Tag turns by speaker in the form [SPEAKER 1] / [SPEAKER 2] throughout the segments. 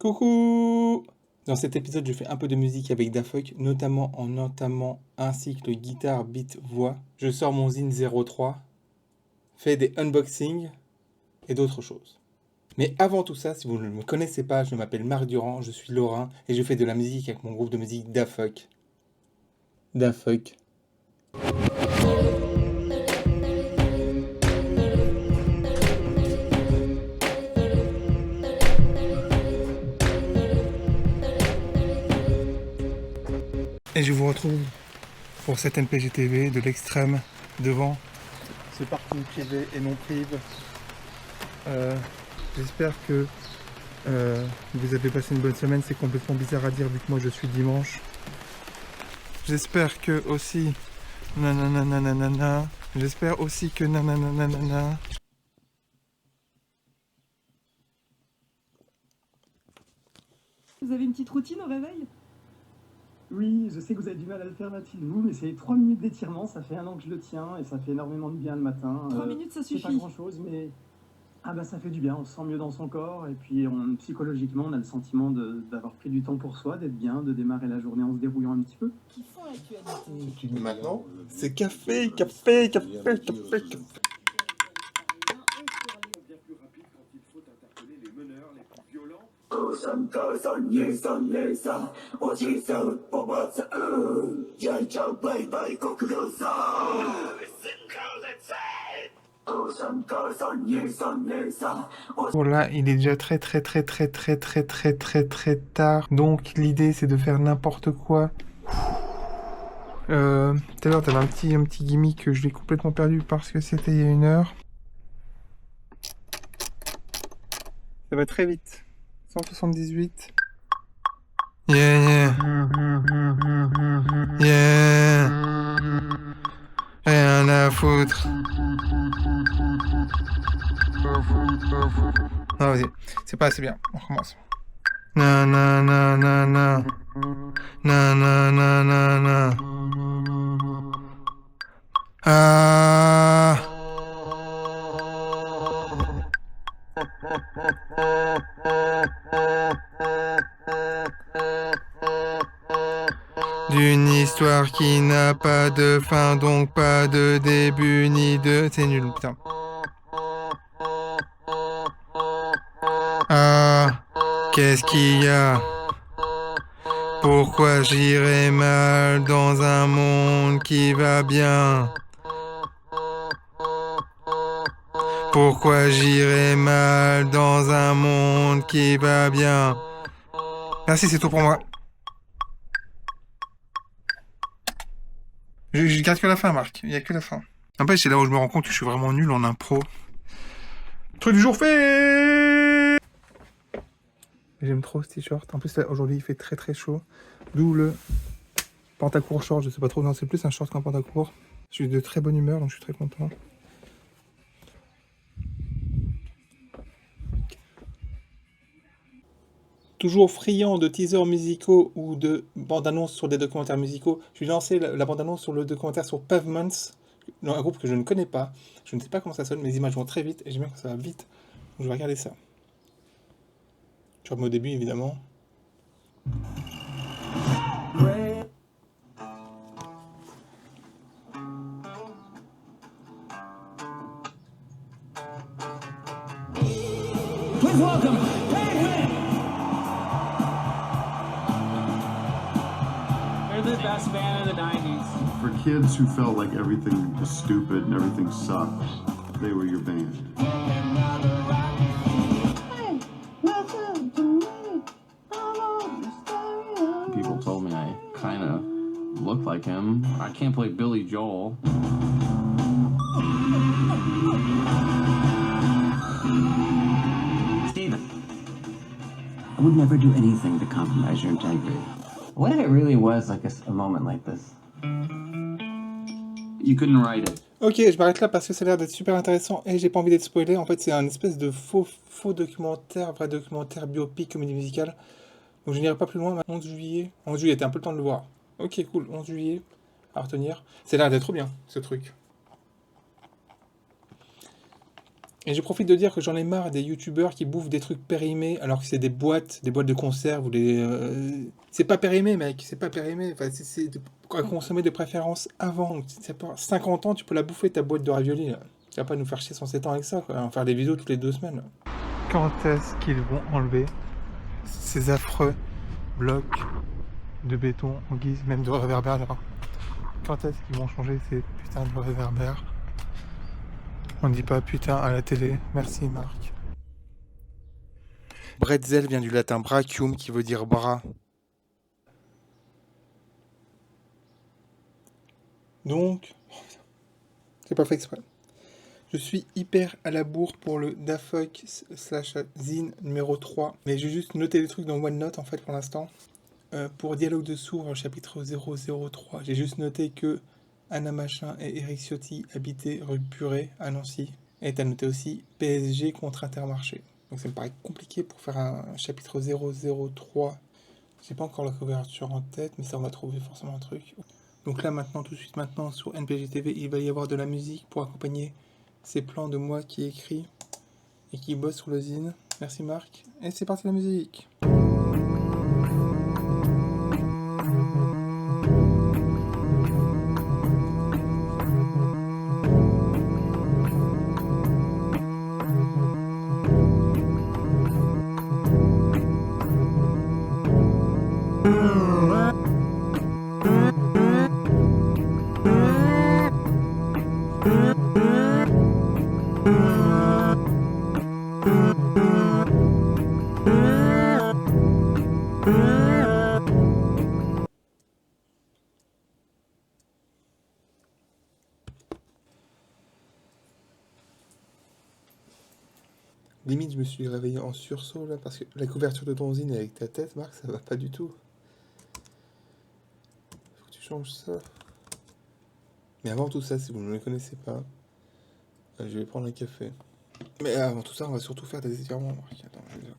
[SPEAKER 1] Coucou! Dans cet épisode, je fais un peu de musique avec Dafuk, notamment en entamant un cycle guitare, beat, voix. Je sors mon Zine 03, fais des unboxings et d'autres choses. Mais avant tout ça, si vous ne me connaissez pas, je m'appelle Marc Durand, je suis lorrain et je fais de la musique avec mon groupe de musique Dafuk. Dafuk. Et je vous retrouve pour cette MPGTV de l'extrême devant ce parking privé et non privé. J'espère que vous avez passé une bonne semaine. C'est complètement bizarre à dire vu que moi je suis dimanche. J'espère que aussi nanana. J'espère aussi que nanana.
[SPEAKER 2] Vous avez une petite routine au réveil?
[SPEAKER 3] Oui, je sais que vous avez du mal à le faire, Mathilde, vous, mais c'est 3 minutes d'étirement, ça fait 1 an que je le tiens et ça fait énormément de bien le matin.
[SPEAKER 2] 3 minutes, ça
[SPEAKER 3] C'est pas
[SPEAKER 2] suffit.
[SPEAKER 3] grand-chose, mais ça fait du bien, on se sent mieux dans son corps et puis psychologiquement, on a le sentiment d'avoir pris du temps pour soi, d'être bien, de démarrer la journée en se dérouillant un petit peu.
[SPEAKER 2] Qui font l'actualité.
[SPEAKER 1] Et maintenant, c'est café.
[SPEAKER 4] Bien plus rapide quand il faut interpeller les meneurs les plus violents.
[SPEAKER 1] Voilà, il est déjà très tard. Donc l'idée c'est de faire n'importe quoi. Tout à l'heure t'avais un petit gimmick que je l'ai complètement perdu parce que c'était il y a 1 heure. Ça va très vite. 178. Yeah. Rien à foutre. Non, vas-y. C'est pas assez bien. On recommence. Nanana. Ah. D'une histoire qui n'a pas de fin, donc pas de début ni de... C'est nul, putain. Ah, qu'est-ce qu'il y a? Pourquoi j'irais mal dans un monde qui va bien? Pourquoi j'irais mal dans un monde qui va bien? Merci, c'est tout pour moi. Je garde que la fin, Marc. Il n'y a que la fin. Après, c'est là où je me rends compte que je suis vraiment nul en impro. Truc du jour fait. J'aime trop ce t-shirt. En plus, là, aujourd'hui, il fait très chaud. D'où le pantacourt short. Je sais pas trop. Non, c'est plus un short qu'un pantacourt. Je suis de très bonne humeur, donc je suis très content. Toujours friand de teasers musicaux ou de bandes-annonces sur des documentaires musicaux, je vais lancer la bande-annonce sur le documentaire sur Pavements, un groupe que je ne connais pas. Je ne sais pas comment ça sonne, mais les images vont très vite et j'aime bien quand ça va vite. Donc je vais regarder ça. Je remets au début, évidemment.
[SPEAKER 5] Please welcome.
[SPEAKER 6] They're the best band of the 90s.
[SPEAKER 7] For kids who felt like everything was stupid and everything sucked, they were your band.
[SPEAKER 6] People told me I kind of looked like him. I can't play Billy Joel.
[SPEAKER 8] Steven, I would never do anything to compromise your integrity.
[SPEAKER 6] What if it really was like a moment like this? You couldn't write it.
[SPEAKER 1] Ok, je m'arrête là parce que ça a l'air d'être super intéressant et j'ai pas envie d'être spoilé. En fait, c'est un espèce de faux documentaire, vrai documentaire biopic, comédie musicale. Donc je n'irai pas plus loin. 11 juillet. 11 juillet, t'as un peu le temps de le voir. Ok, cool. 11 juillet, à retenir. Ça a l'air d'être trop bien, ce truc. Et je profite de dire que j'en ai marre des youtubeurs qui bouffent des trucs périmés alors que c'est des boîtes de conserve ou des... C'est pas périmé, mec, c'est pas périmé. Enfin, à consommer de préférence avant. Donc, si ça peut avoir 50 ans, tu peux la bouffer ta boîte de raviolis. Là. Tu vas pas nous faire chier 107 ans avec ça, quoi. En faire des vidéos toutes les 2 semaines. Là. Quand est-ce qu'ils vont enlever ces affreux blocs de béton en guise même de réverbère là? Quand est-ce qu'ils vont changer ces putains de réverbères? On ne dit pas putain à la télé. Merci Marc. Bretzel vient du latin brachium qui veut dire bras. Donc, c'est pas fait exprès. Je suis hyper à la bourre pour le dafuck/zine numéro 3. Mais j'ai juste noté les trucs dans OneNote en fait pour l'instant. Pour Dialogue de sourds, chapitre 003, j'ai juste noté que Anna Machin et Eric Ciotti habitaient rue Purée à Nancy. Et t'as noté aussi PSG contre Intermarché. Donc ça me paraît compliqué pour faire un chapitre 003. J'ai pas encore la couverture en tête, mais ça on va trouver forcément un truc. Donc là maintenant, tout de suite maintenant, sur NPG TV, il va y avoir de la musique pour accompagner ces plans de moi qui écrit et qui bosse sur le zine. Merci Marc. Et c'est parti la musique. Limite, je me suis réveillé en sursaut là parce que la couverture de ton zine avec ta tête, Marc, ça va pas du tout. Faut que tu changes ça. Mais avant tout ça, si vous ne le connaissez pas, je vais prendre un café. Mais avant tout ça, on va surtout faire des étirements, Marc. Attends, je vais...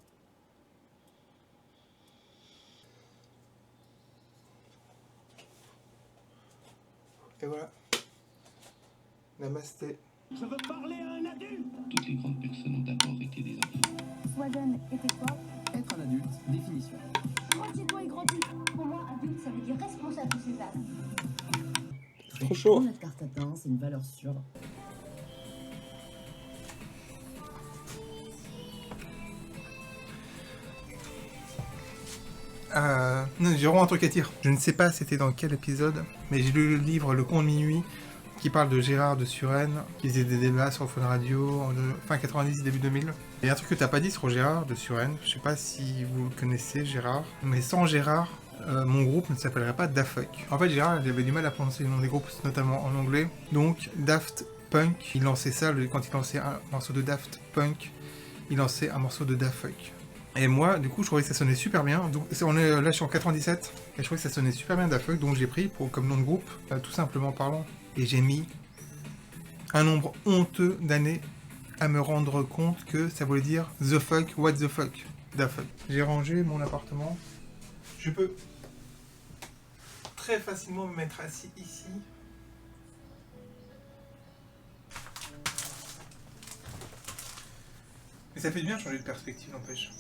[SPEAKER 1] Et voilà. Namasté.
[SPEAKER 5] Je veux parler à un adulte.
[SPEAKER 6] Toutes les grandes personnes ont d'abord été des enfants.
[SPEAKER 9] Swaden était quoi?
[SPEAKER 5] Être un adulte, définition.
[SPEAKER 9] Grandis-toi et grandis. Pour moi, adulte, ça veut dire responsable de ses actes.
[SPEAKER 1] C'est trop chaud.
[SPEAKER 10] Notre carte à pain, c'est une valeur sûre.
[SPEAKER 1] Non, j'ai vraiment un truc à dire. Je ne sais pas c'était dans quel épisode, mais j'ai lu le livre Le Conte de Minuit qui parle de Gérard de Suresnes, qui faisait des débats sur Fun Radio en fin 90, début 2000. Et un truc que t'as pas dit sur Gérard de Suresnes, je sais pas si vous le connaissez Gérard, mais sans Gérard, mon groupe ne s'appellerait pas Dafuck. En fait Gérard il avait du mal à prononcer le nom des groupes, notamment en anglais, donc Daft Punk, il lançait ça quand il lançait un morceau de Daft Punk, il lançait un morceau de Dafuck. Et moi, du coup, je trouvais que ça sonnait super bien. Donc, là, je suis en 97, et je trouvais que ça sonnait super bien Dafuck, donc j'ai pris comme nom de groupe, tout simplement parlant. Et j'ai mis un nombre honteux d'années à me rendre compte que ça voulait dire The fuck, what the fuck, Dafuck. J'ai rangé mon appartement. Je peux très facilement me mettre assis ici. Mais ça fait du bien de changer de perspective, n'empêche.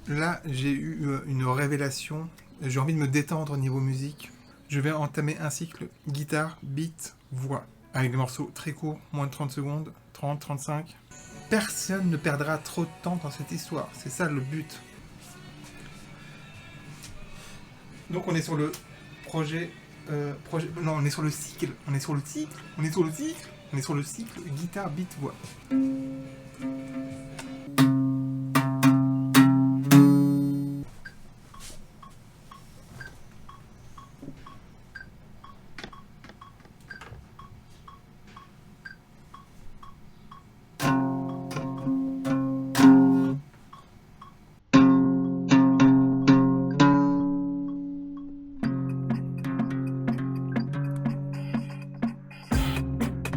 [SPEAKER 1] Là, j'ai eu une révélation. J'ai envie de me détendre au niveau musique. Je vais entamer un cycle guitare, beat, voix. Avec des morceaux très courts, moins de 30 secondes, 30, 35. Personne ne perdra trop de temps dans cette histoire. C'est ça le but. Donc on est sur le projet... Non, on est sur le cycle. On est sur le cycle. On est sur le cycle. On est sur le cycle guitare, beat, voix.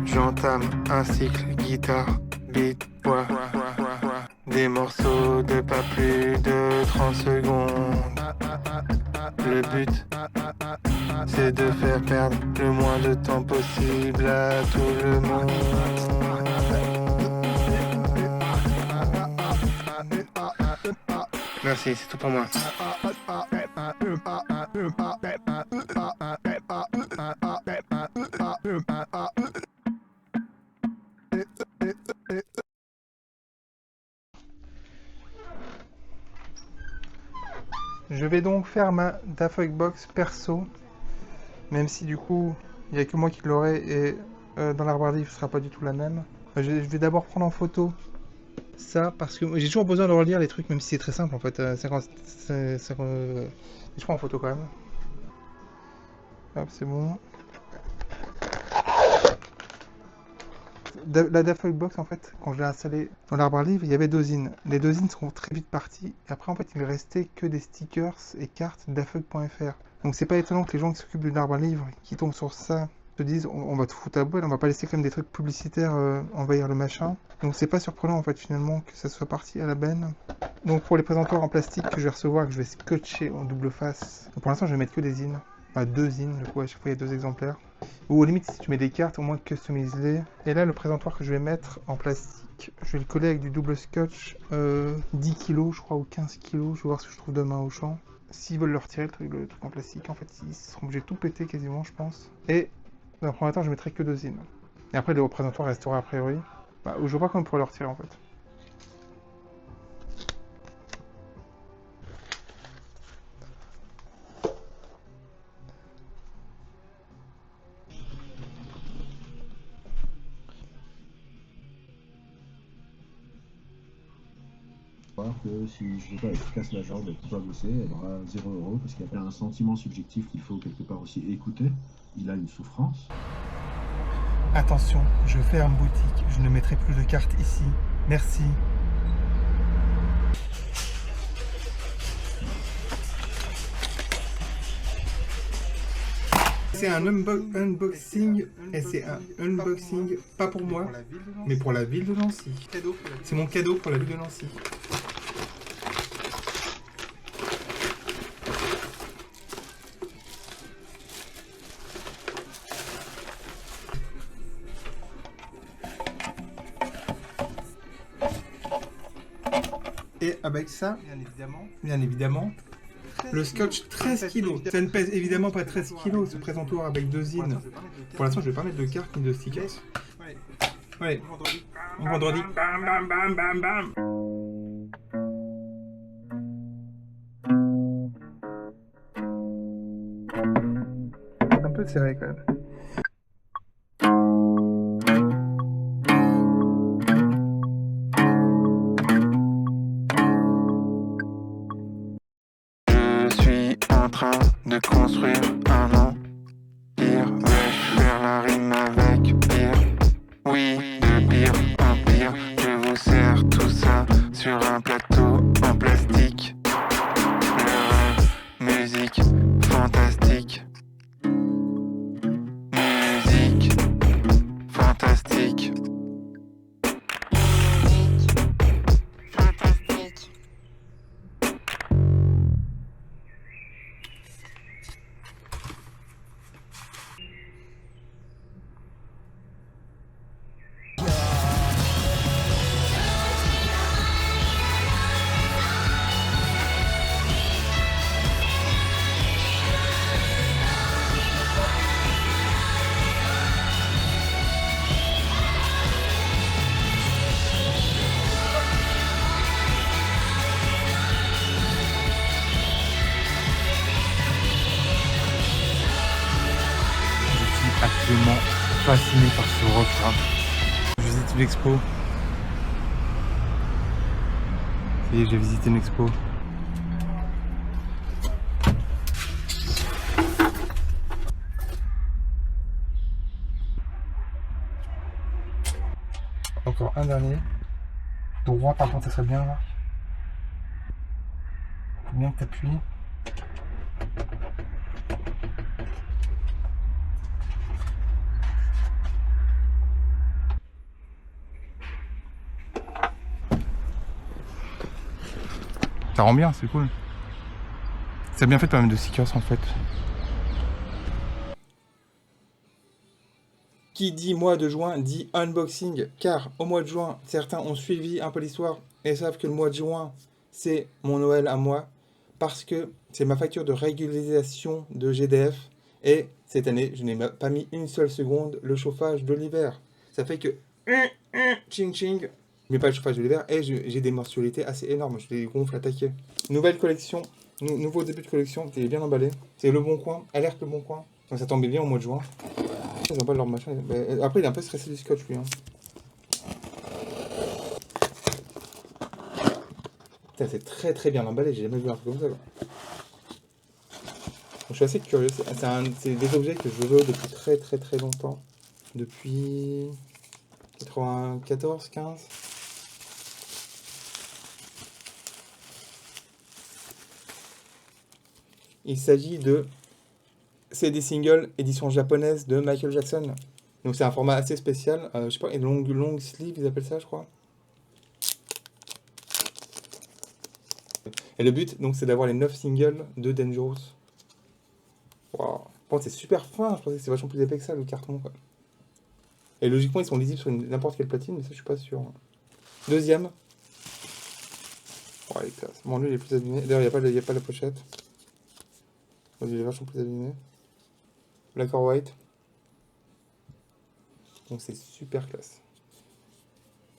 [SPEAKER 1] J'entame un cycle guitare, beat, voix. Des morceaux de pas plus de 30 secondes. Le but, c'est de faire perdre le moins de temps possible à tout le monde. Merci, c'est tout pour moi. Je vais donc faire ma Daft Punk Box perso, même si du coup il n'y a que moi qui l'aurai et dans l'arbre à livre ce sera pas du tout la même. Je vais d'abord prendre en photo ça parce que j'ai toujours besoin de relire les trucs, même si c'est très simple en fait. Je prends en photo quand même. Hop, c'est bon. La Daft Punk Box en fait, quand je l'ai installée dans l'arbre à livre, il y avait 2 zines. Les 2 zines sont très vite partis. Et après en fait, il ne restait que des stickers et cartes daftpunk.fr. Donc c'est pas étonnant que les gens qui s'occupent de l'arbre à livre, qui tombent sur ça, se disent on va te foutre à la poêle, on va pas laisser quand même des trucs publicitaires envahir le machin. Donc c'est pas surprenant en fait finalement que ça soit parti à la benne. Donc pour les présentoirs en plastique que je vais recevoir, que je vais scotcher en double face, pour l'instant je vais mettre que des zines. Enfin 2 zines, du coup à chaque fois il y a 2 exemplaires. Ou au limite si tu mets des cartes, au moins customise-les. Et là le présentoir que je vais mettre en plastique, je vais le coller avec du double scotch 10 kg je crois ou 15 kg, je vais voir ce que je trouve demain au champ. S'ils veulent le retirer le truc en plastique, en fait ils seront obligés de tout péter quasiment je pense. Et dans un premier temps je mettrai que 2 zines. Et après le présentoir restera a priori. Bah, je vois pas comment on pourrait le retirer en fait.
[SPEAKER 11] Que si je sais pas, elle se casse la jambe et qu'il doit bosser, elle aura 0 € parce qu'il y a un sentiment subjectif qu'il faut quelque part aussi écouter. Il a une souffrance.
[SPEAKER 1] Attention, je ferme boutique, je ne mettrai plus de cartes ici. Merci. C'est un unboxing et c'est un unboxing pas pour moi, mais pour la ville de Nancy. C'est mon cadeau pour la ville de Nancy. Et avec ça, bien évidemment, le scotch 13 kg. Ça ne pèse évidemment pas 13 kg ce présentoir avec 2 zines. Pour l'instant, je vais pas mettre de cartes ni de stickers. Ouais. Vendredi. Bam bam bam bam bam. Un peu serré quand même. De construire un empire, vais-je faire la rime avec pire? Oui, de pire en pire, je vous sers tout ça sur un plateau en plastique. Musique fantastique. Musique fantastique. Absolument fasciné par ce refrain. Je visite une expo. Ça y est, j'ai visité une expo. Encore un dernier. Droit par contre ça serait bien là. Faut bien que t'appuies. Ça rend bien, c'est cool. C'est bien fait de pas mettre de stickers en fait. Qui dit mois de juin dit unboxing, car au mois de juin, certains ont suivi un peu l'histoire et savent que le mois de juin, c'est mon Noël à moi, parce que c'est ma facture de régularisation de GDF, et cette année, je n'ai pas mis une seule seconde le chauffage de l'hiver. Ça fait que... Ching ching. Je mets pas le chauffage de l'hiver, et j'ai des mensualités assez énormes, je les gonfle à taquet. Nouvelle collection, nouveau début de collection, qui est bien emballé. C'est Le Bon Coin, alerte Le Bon Coin. Donc ça tombe bien au mois de juin. Ils ont pas leur machin. Après, il est un peu stressé du scotch, lui. Hein. Putain, c'est très très bien emballé, j'ai jamais vu un truc comme ça. Quoi. Donc, je suis assez curieux. C'est des objets que je veux depuis très très très longtemps. Depuis 94, 15. Il s'agit de CD single édition japonaise de Michael Jackson. Donc c'est un format assez spécial. Je sais pas, une longue sleeve, ils appellent ça, je crois. Et le but, donc, c'est d'avoir les 9 singles de Dangerous. Waouh. Bon, c'est super fin. Je pensais que c'est vachement plus épais que ça, le carton, quoi. Et logiquement, ils sont lisibles sur n'importe quelle platine, mais ça, je suis pas sûr. Deuxième. Oh, il est classe. Bon, lui, il est plus abîmé. D'ailleurs, il n'y a pas la pochette. Il est vachement plus abîmé. Black or White. Donc, c'est super classe.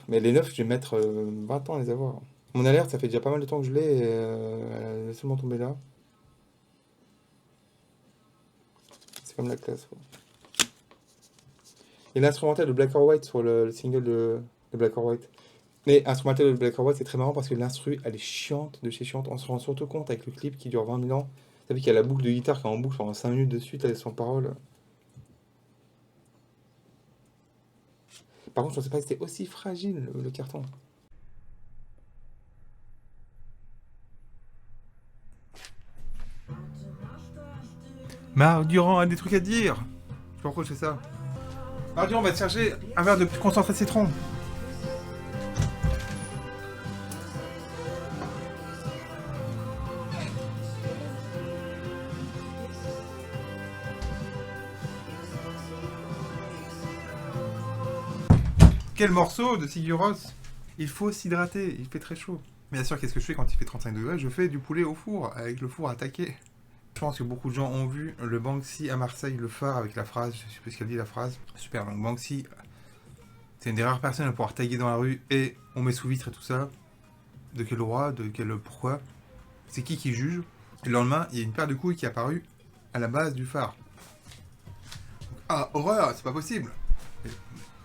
[SPEAKER 1] Mais les 9, je vais mettre 20 ans à les avoir. Mon alerte, ça fait déjà pas mal de temps que je l'ai, et elle est seulement tombée là. C'est comme la classe, quoi. Et l'instrumental de Black or White sur le single de Black or White. Mais l'instrumental de Black or White, c'est très marrant parce que l'instru, elle est chiante de chez chiante. On se rend surtout compte avec le clip qui dure 20 000 ans. Vous savez qu'il y a la boucle de guitare qui est en boucle pendant 5 minutes de suite, elle est sans parole. Par contre, je ne pensais pas que c'était aussi fragile, le carton. Marc Durand a des trucs à dire. Je sais pas pourquoi je fais ça. Marc Durand va te chercher un verre de concentré de citron. Quel morceau de Sigur Rós. Il faut s'hydrater, il fait très chaud. Mais bien sûr, qu'est-ce que je fais quand il fait 35 degrés? Je fais du poulet au four, avec le four attaqué. Je pense que beaucoup de gens ont vu le Banksy à Marseille, le phare, avec la phrase, je sais plus ce qu'elle dit la phrase. Super, donc Banksy, c'est une des rares personnes à pouvoir taguer dans la rue, et on met sous vitre et tout ça. De quel droit, de quel pourquoi? C'est qui juge? Et le lendemain, il y a une paire de couilles qui est apparue à la base du phare. Ah, horreur, c'est pas possible!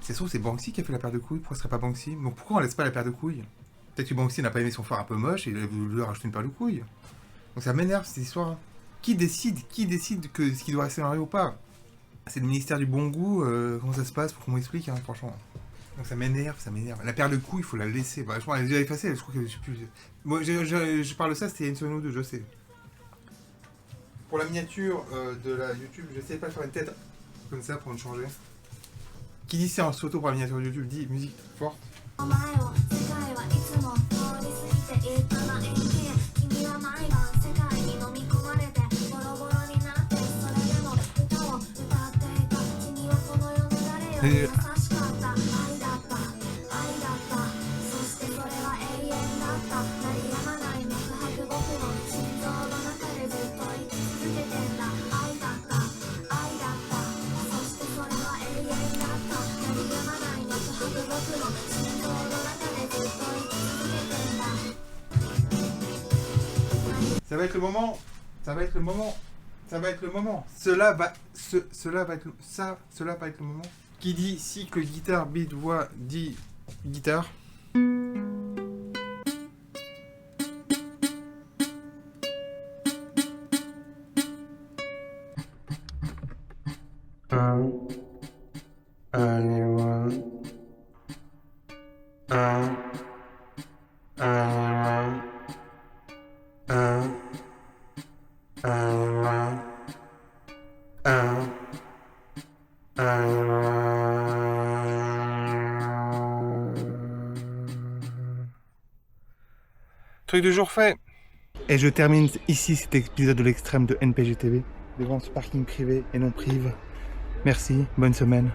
[SPEAKER 1] C'est sûr, c'est Banksy qui a fait la paire de couilles, pourquoi ce serait pas Banksy? Donc pourquoi on laisse pas la paire de couilles? Peut-être que Banksy n'a pas aimé son phare un peu moche et il a voulu rajouter une paire de couilles. Donc ça m'énerve cette histoire. Qui décide que ce qui doit rester dans la rue ou pas? C'est le ministère du bon goût, comment ça se passe pour qu'on m'explique, hein, franchement. Donc ça m'énerve. La paire de couilles, il faut la laisser. Bah, je crois qu'elle est déjà effacée, je crois que je sais plus. Moi, je parle de ça, c'était il y a une semaine ou deux, je sais. Pour la miniature de la YouTube, j'essaie pas de faire une tête comme ça pour me changer. Qui dit séance photo pour la miniature de YouTube dit musique forte. Et... ça va être le moment. Cela va être le moment. Qui dit cycle guitare, beat, voix, dit guitare. Truc de jour fait. Et je termine ici cet épisode de l'extrême de NPG TV devant ce parking privé et non prive. Merci, bonne semaine.